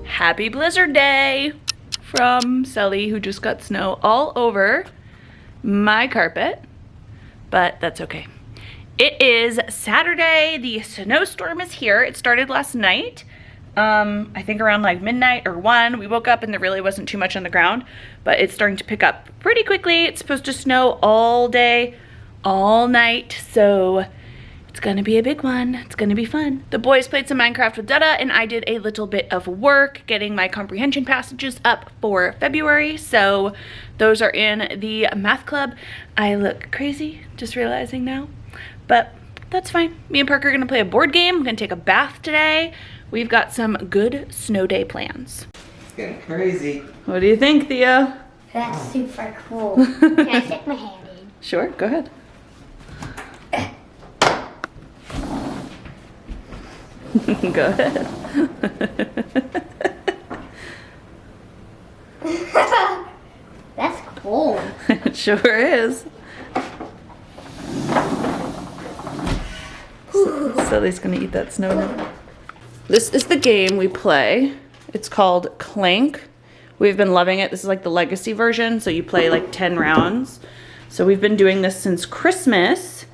Happy Blizzard Day from Sally, who just got snow all over my carpet, but that's okay. It is Saturday. The snowstorm is here. It started last night. I think around like midnight or 1. We woke up and there really wasn't too much on the ground, but it's starting to pick up pretty quickly. It's supposed to snow all day, all night, so it's gonna be a big one. It's gonna be fun. The boys played some Minecraft with Dada, and I did a little bit of work getting my comprehension passages up for February, so those are in the math club. I look crazy, just realizing now, but that's fine. Me and Parker are gonna play a board game. I'm gonna take a bath today. We've got some good snow day plans. It's getting crazy. What do you think, Theo? That's super cool. Can I stick my hand in? Sure, go ahead. Go ahead. That's cool. It sure is. Sally's gonna eat that snow now. This is the game we play. It's called Clank. We've been loving it. This is like the legacy version, so you play like 10 rounds. So we've been doing this since Christmas,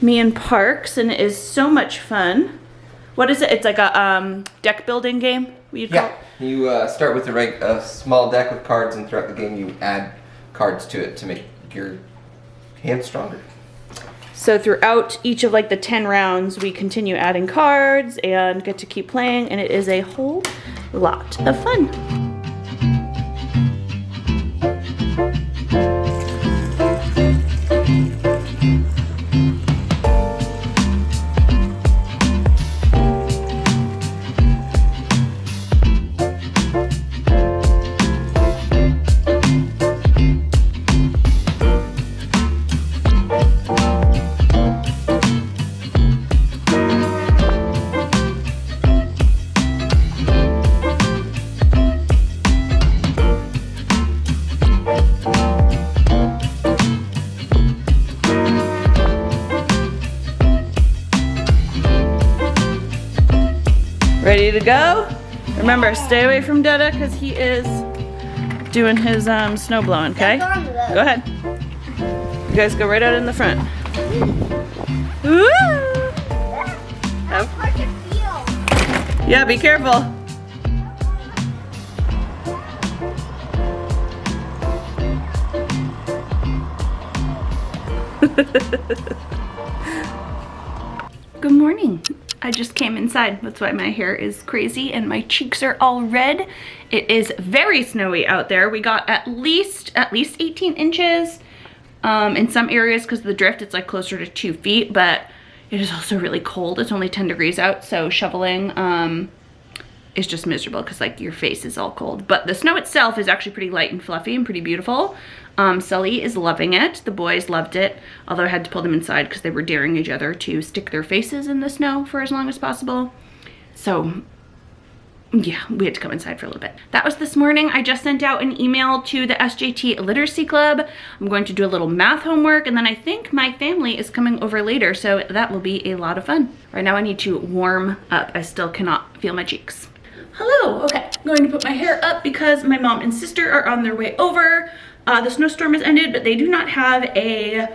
me and Parks, and it is so much fun. What is it? It's like a deck building game? Yeah, you start with a small deck of cards, and throughout the game you add cards to it to make your hand stronger. So throughout each of like the 10 rounds, we continue adding cards and get to keep playing, and it is a whole lot of fun. Ready to go? Remember, stay away from Dada because he is doing his snow blowing, okay? Go ahead. You guys go right out in the front. Woo! Yeah, be careful. Good morning. I just came inside. That's why my hair is crazy and my cheeks are all red. It is very snowy out there. We got at least 18 inches. In some areas, because of the drift, it's like closer to 2 feet, but it is also really cold. It's only 10 degrees out, so shoveling is just miserable because like your face is all cold. But the snow itself is actually pretty light and fluffy and pretty beautiful. Sully is loving it. The boys loved it, although I had to pull them inside because they were daring each other to stick their faces in the snow for as long as possible. So yeah, we had to come inside for a little bit. That was this morning. I just sent out an email to the SJT Literacy Club. I'm going to do a little math homework, and then I think my family is coming over later, so that will be a lot of fun. Right now I need to warm up. I still cannot feel my cheeks. Hello, okay. I'm going to put my hair up because my mom and sister are on their way over. The snowstorm has ended, but they do not have a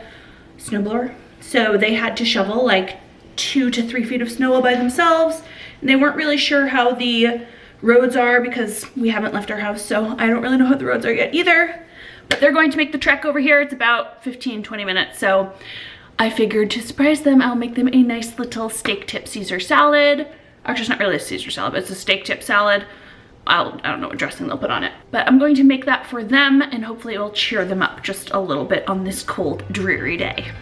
snowblower, so they had to shovel like 2 to 3 feet of snow all by themselves. And they weren't really sure how the roads are because we haven't left our house, so I don't really know how the roads are yet either. But they're going to make the trek over here. It's about 15-20 minutes, so I figured to surprise them, I'll make them a nice little steak tip Caesar salad. Actually, it's not really a Caesar salad, but it's a steak tip salad. I don't know what dressing they'll put on it. But I'm going to make that for them, and hopefully it will cheer them up just a little bit on this cold, dreary day.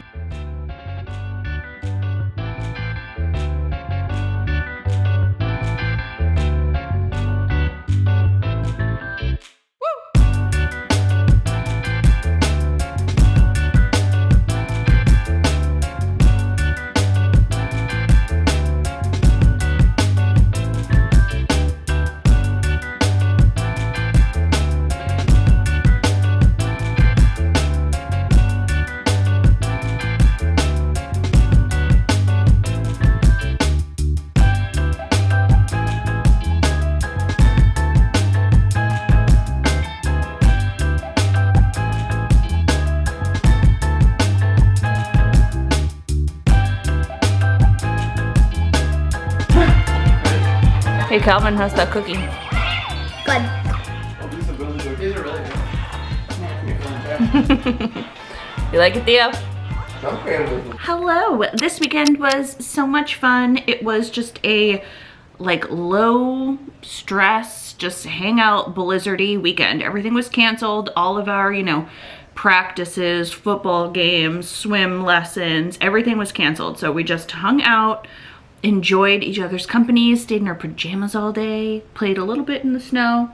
Calvin, how's that cookie? Good. These are really good. You like it, Theo? Okay. Hello. This weekend was so much fun. It was just a like low stress, just hang out blizzardy weekend. Everything was canceled. All of our, you know, practices, football games, swim lessons, everything was canceled. So we just hung out, enjoyed each other's company, stayed in our pajamas all day, played a little bit in the snow,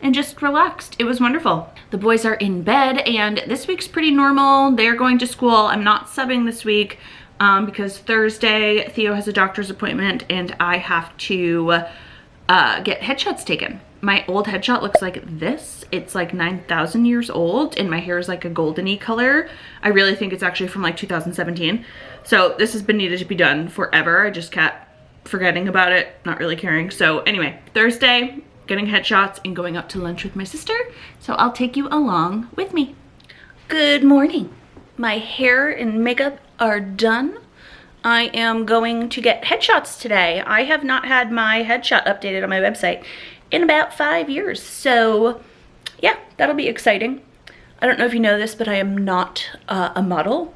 and just relaxed. It was wonderful. The boys are in bed and this week's pretty normal. They're going to school. I'm not subbing this week because Thursday Theo has a doctor's appointment and I have to get headshots taken. My old headshot looks like this. It's like 9,000 years old and my hair is like a goldeny color. I really think it's actually from like 2017. So this has been needed to be done forever. I just kept forgetting about it, not really caring. So anyway, Thursday, getting headshots and going out to lunch with my sister. So I'll take you along with me. Good morning. My hair and makeup are done. I am going to get headshots today. I have not had my headshot updated on my website in about 5 years. So yeah, that'll be exciting. I don't know if you know this, but I am not a model.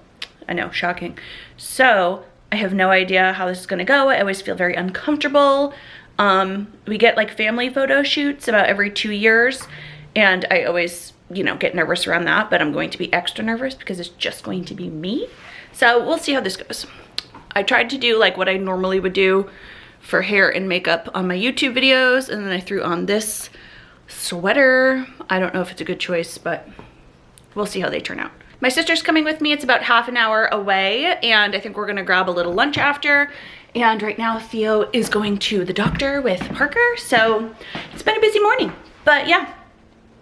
I know, shocking. So I have no idea how this is gonna go. I always feel very uncomfortable. We get like family photo shoots about every 2 years and I always, you know, get nervous around that, but I'm going to be extra nervous because it's just going to be me. So we'll see how this goes. I tried to do like what I normally would do for hair and makeup on my YouTube videos and then I threw on this sweater. I don't know if it's a good choice, but we'll see how they turn out. My sister's coming with me. It's about half an hour away and I think we're gonna grab a little lunch after. And right now Theo is going to the doctor with Parker. So it's been a busy morning, but yeah,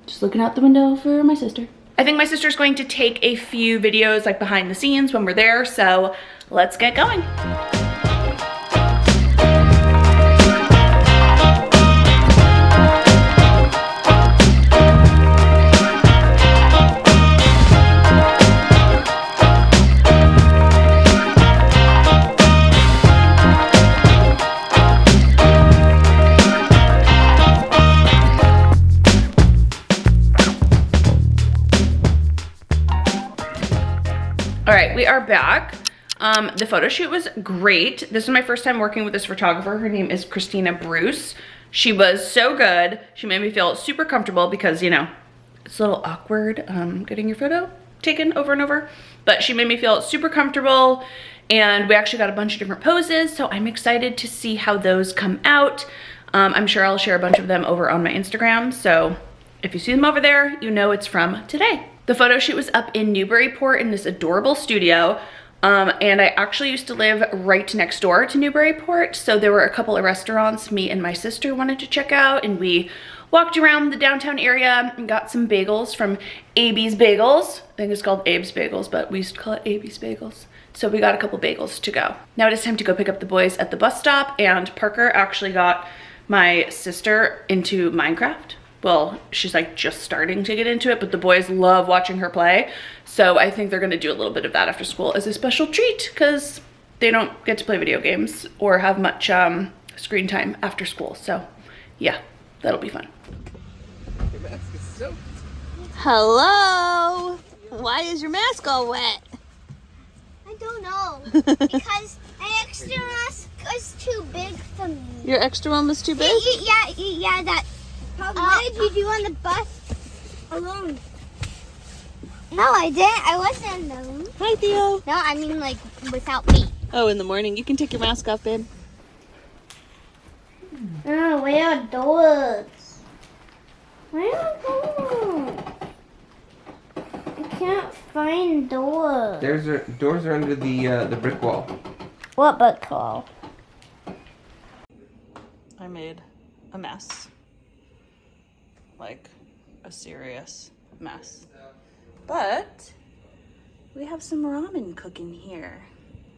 just looking out the window for my sister. I think my sister's going to take a few videos like behind the scenes when we're there. So let's get going. All right, we are back. The photo shoot was great. This is my first time working with this photographer. Her name is Christina Bruce. She was so good. She made me feel super comfortable because, you know, it's a little awkward getting your photo taken over and over, but she made me feel super comfortable and we actually got a bunch of different poses. So I'm excited to see how those come out. I'm sure I'll share a bunch of them over on my Instagram. So if you see them over there, you know it's from today. The photo shoot was up in Newburyport in this adorable studio. And I actually used to live right next door to Newburyport. So there were a couple of restaurants me and my sister wanted to check out and we walked around the downtown area and got some bagels from Abe's Bagels. I think it's called Abe's Bagels, but we used to call it Abe's Bagels. So we got a couple bagels to go. Now it is time to go pick up the boys at the bus stop and Parker actually got my sister into Minecraft. Well, she's like just starting to get into it, but the boys love watching her play. So I think they're gonna do a little bit of that after school as a special treat because they don't get to play video games or have much screen time after school. So yeah, that'll be fun. Your mask is soaked. Hello. Why is your mask all wet? I don't know. Because my extra mask is too big for me. Your extra one was too big? Yeah, that. What did you do on the bus alone? No, I didn't. I wasn't alone. Hi, Theo. No, I mean like without me. Oh, in the morning. You can take your mask off, babe. Oh, where are doors? Where are doors? I can't find doors. Doors are under the brick wall. What book wall? I made a mess. Like a serious mess. But we have some ramen cooking here.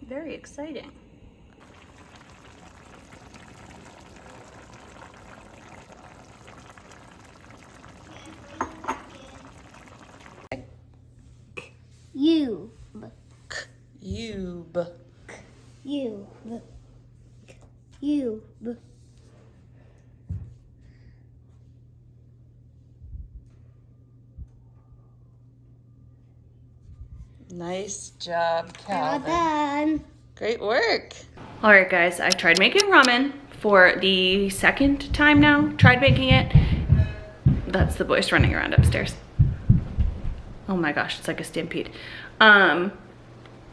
Very exciting. You. Cube. You. You. Nice job, Well Calvin. done. Great work. All right, guys, I tried making ramen for the second time now. Tried making it. That's the voice running around upstairs. Oh my gosh, it's like a stampede. And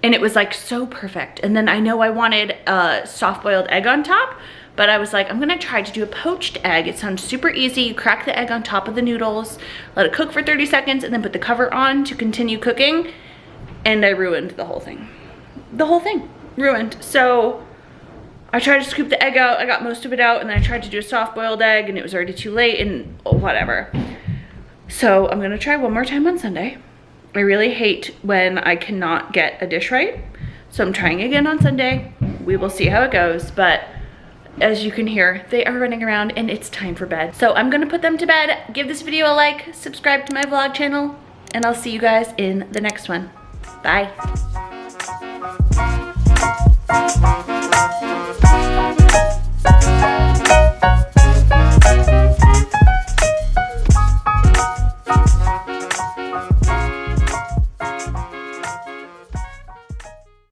it was like so perfect. And then I know I wanted a soft-boiled egg on top, but I was like, I'm gonna try to do a poached egg. It sounds super easy. You crack the egg on top of the noodles, let it cook for 30 seconds, and then put the cover on to continue cooking. And I ruined the whole thing. The whole thing, ruined. So I tried to scoop the egg out. I got most of it out, and then I tried to do a soft-boiled egg, and it was already too late, and whatever. So I'm gonna try one more time on Sunday. I really hate when I cannot get a dish right. So I'm trying again on Sunday. We will see how it goes, but as you can hear, they are running around and it's time for bed. So I'm gonna put them to bed. Give this video a like, subscribe to my vlog channel, and I'll see you guys in the next one. Bye.